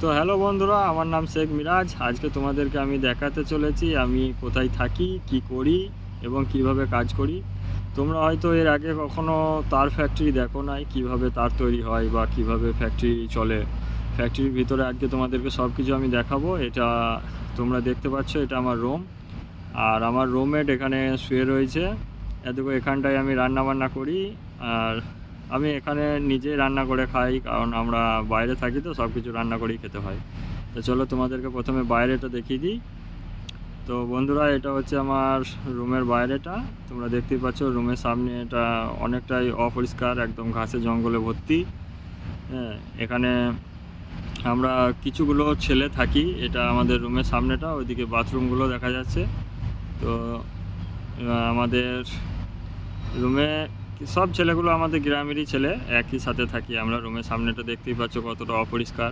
তো হ্যালো বন্ধুরা, আমার নাম শেখ মিরাজ। আজকে তোমাদেরকে আমি দেখাতে চলেছি আমি কোথায় থাকি, কি করি এবং কিভাবে কাজ করি। তোমরা হয়তো এর আগে কখনো তার ফ্যাক্টরি দেখো নাই, কিভাবে তার তৈরি হয় বা কিভাবে ফ্যাক্টরি চলে। ফ্যাক্টরির ভিতরে আজকে তোমাদেরকে সব কিছু আমি দেখাবো। এটা তোমরা দেখতে পাচ্ছ, এটা আমার রুম। আর আমার রুমমেট এখানে শুয়ে রয়েছে। এদিকে এখানটায় আমি রান্না বান্না করি। আর আমি এখানে নিজেই রান্না করে খাই, কারণ আমরা বাইরে থাকি তো সব কিছু রান্না করেই খেতে হয়। তো চলো তোমাদেরকে প্রথমে বাইরেটা দেখিয়ে দিই। তো বন্ধুরা, এটা হচ্ছে আমার রুমের বাইরেটা। তোমরা দেখতেই পাচ্ছ রুমের সামনে এটা অনেকটাই অপরিষ্কার, একদম ঘাসে জঙ্গলে ভর্তি। হ্যাঁ, এখানে আমরা কিছুগুলো ছেলে থাকি। এটা আমাদের রুমের সামনেটা, ওইদিকে বাথরুমগুলো দেখা যাচ্ছে। তো আমাদের রুমে সব ছেলেগুলো আমাদের গ্রামেরই ছেলে, একই সাথে থাকি আমরা। রুমের সামনেটা দেখতেই পাচ্ছ কতটা অপরিষ্কার,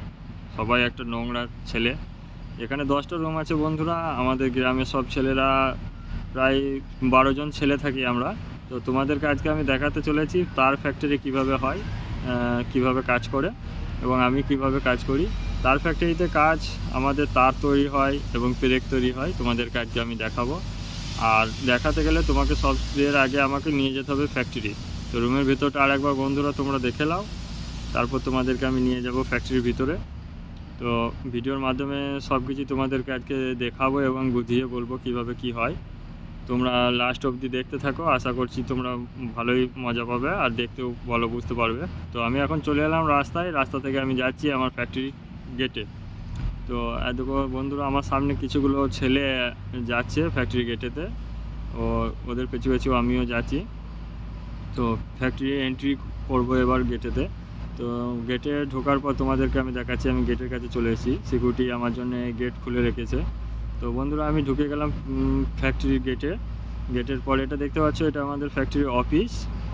সবাই একটা নোংরা ছেলে। এখানে 10টা রুম আছে বন্ধুরা। আমাদের গ্রামের সব ছেলেরা প্রায় 12 জন ছেলে থাকি আমরা। তো তোমাদেরকে আজকে আমি দেখাতে চলেছি তার ফ্যাক্টরি কিভাবে হয়, কিভাবে কাজ করে এবং আমি কিভাবে কাজ করি। তার ফ্যাক্টরিতে কাজ, আমাদের তার তৈরি হয় এবং পেরেক তৈরি হয়। তোমাদেরকে আজকে আমি দেখাবো। আর দেখাতে গেলে তোমাকে সব এর আগে আমাকে নিয়ে যেতে হবে ফ্যাক্টরি। তো রুমের ভিতরটা আর একবার বন্ধুরা তোমরা দেখে নাও, তারপর তোমাদেরকে আমি নিয়ে যাব ফ্যাক্টরির ভিতরে। তো ভিডিওর মাধ্যমে সব কিছু তোমাদেরকে আজকে দেখাবো এবং বুঝিয়ে বলবো কিভাবে কি হয়। তোমরা লাস্ট অবধি দেখতে থাকো, আশা করছি তোমরা ভালোই মজা পাবে আর দেখতেও ভালো বুঝতে পারবে। তো আমি এখন চলে এলাম রাস্তায়, রাস্তা থেকে আমি যাচ্ছি আমার ফ্যাক্টরি গেটে। তো দেখো বন্ধুরা, আমার সামনে কিছুগুলো ছেলে যাচ্ছে ফ্যাক্টরি গেটেতে। ও ওদের পেছু পেছু আমিও যাচ্ছি। তো ফ্যাক্টরি এন্ট্রি করবো এবার গেটেতে। তো গেটে ঢোকার পর তোমাদেরকে আমি দেখাচ্ছি, আমি গেটের কাছে চলে এসেছি। সিকিউরিটি আমার জন্য গেট খুলে রেখেছে। তো বন্ধুরা, আমি ঢুকে গেলাম ফ্যাক্টরির গেটে। গেটের পরে এটা দেখতে পাচ্ছ, এটা আমাদের ফ্যাক্টরির অফিস।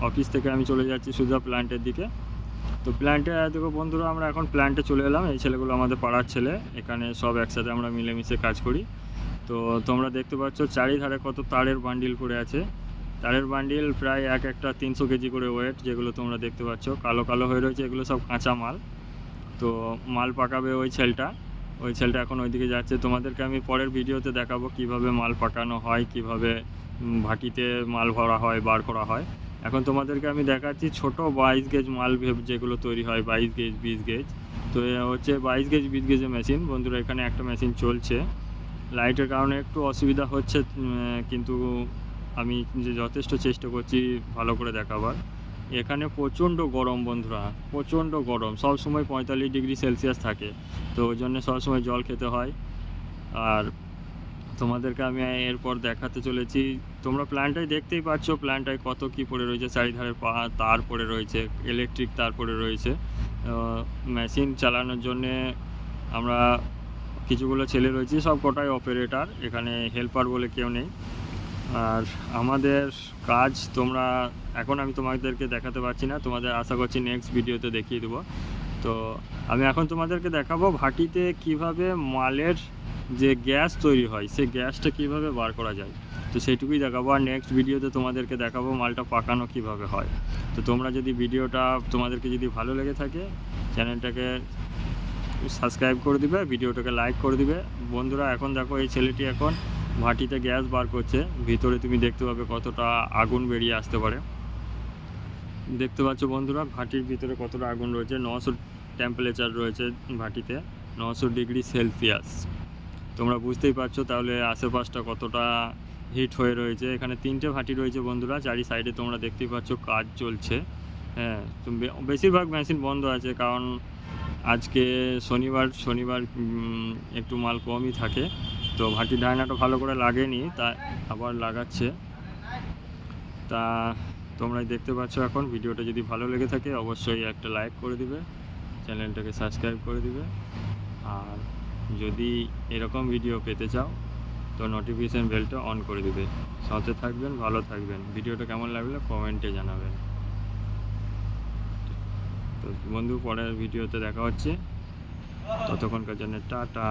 অফিস থেকে আমি চলে যাচ্ছি সোজা প্ল্যান্টের দিকে। তো প্ল্যান্টে দেখো বন্ধুরা, আমরা এখন প্ল্যান্টে চলে এলাম। এই ছেলেগুলো আমাদের পাড়ার ছেলে, এখানে সব একসাথে আমরা মিলেমিশে কাজ করি। তো তোমরা দেখতে পাচ্ছ চারিধারে কত তারের বান্ডিল পড়ে আছে। তারের বান্ডিল প্রায় একটা 300 কেজি করে ওয়েট, যেগুলো তোমরা দেখতে পাচ্ছ কালো কালো হয়ে রয়েছে, এগুলো সব কাঁচা মাল। তো মাল পাকাবে ওই ছেলেটা এখন ওইদিকে যাচ্ছে। তোমাদেরকে আমি পরের ভিডিওতে দেখাবো কিভাবে মাল পাকানো হয়, কিভাবে ভাটিতে মাল ভরা হয়, বার করা হয়। এখন তোমাদেরকে আমি দেখাচ্ছি ছোট 22 গেজ মাল যেগুলো তৈরি হয়, 22 গেজ 20 গেজ। তো হচ্ছে 22 গেজ 20 গেজের মেশিন বন্ধুরা। এখানে একটা মেশিন চলছে, লাইটের কারণে একটু অসুবিধা হচ্ছে, কিন্তু আমি যে যথেষ্ট চেষ্টা করছি ভালো করে দেখাবার। এখানে প্রচণ্ড গরম বন্ধুরা, প্রচণ্ড গরম, সব সময় 45 ডিগ্রি সেলসিয়াস থাকে। তো ওই জন্য সবসময় জল খেতে হয়। আর তোমাদেরকে আমি এরপর দেখাতে চলেছি। তোমরা প্ল্যান্টটাই দেখতেই পাচ্ছ, প্ল্যান্টটায় কত কি পড়ে রয়েছে, চারিধারে তার পড়ে রয়েছে, ইলেকট্রিক তার পড়ে রয়েছে। মেশিন চালানোর জন্যে আমরা কিছুগুলো ছেলে রয়েছি, সব কটাই অপারেটর, এখানে হেল্পার বলে কেউ নেই। আর আমাদের কাজ তোমরা এখন আমি তোমাদেরকে দেখাতে পারছি না, তোমাদের আশা করছি নেক্সট ভিডিওতে দেখিয়ে দেবো। তো আমি এখন তোমাদেরকে দেখাবো ভাটিতে কিভাবে মালের যে গ্যাস তৈরি হয়, সেই গ্যাসটা কিভাবে বার করা যায়। তো সেইটুকুই দেখাবো। আর নেক্সট ভিডিওতে তোমাদেরকে দেখাবো মালটা পাকানো কিভাবে হয়। তো তোমরা যদি ভিডিওটা তোমাদেরকে যদি ভালো লেগে থাকে, চ্যানেলটাকে সাবস্ক্রাইব করে দিবে, ভিডিওটাকে লাইক করে দিবে বন্ধুরা। এখন দেখো এই ছেলেটি এখন ভাটিতে গ্যাস বার করছে। ভিতরে তুমি দেখতে পাবে কতটা আগুন বেরিয়ে আসতে পারে। দেখতে পাচ্ছ বন্ধুরা, ভাটির ভিতরে কতটা আগুন রয়েছে। 900 টেম্পারেচার রয়েছে ভাটিতে, 900 ডিগ্রি সেলসিয়াস। তোমরা বুঝতেই পারছো তাহলে আশেপাশটা কতটা হিট হয়ে রয়েছে। এখানে 3টে ভাটি রয়েছে বন্ধুরা, চারি সাইডে তোমরা দেখতেই পাচ্ছ কাজ চলছে। হ্যাঁ, তো বেশিরভাগ মেশিন বন্ধ আছে, কারণ আজকে শনিবার একটু মাল কমই থাকে। তো ভাটির ঢাকনাটা ভালো করে লাগেনি, তা আবার লাগাচ্ছে। তা তোমরা দেখতে পাচ্ছ। এখন ভিডিওটা যদি ভালো লেগে থাকে অবশ্যই একটা লাইক করে দিবে, চ্যানেলটাকে সাবস্ক্রাইব করে দিবে। আর যদি এরকম ভিডিও পেতে চাও তো নোটিফিকেশান বেলটা অন করে দিবে। সাথে থাকবেন, ভালো থাকবেন। ভিডিওটা কেমন লাগলো কমেন্টে জানাবেন। তো বন্ধু, পরের ভিডিওতে দেখা হচ্ছে, ততক্ষণকার জন্য টাটা।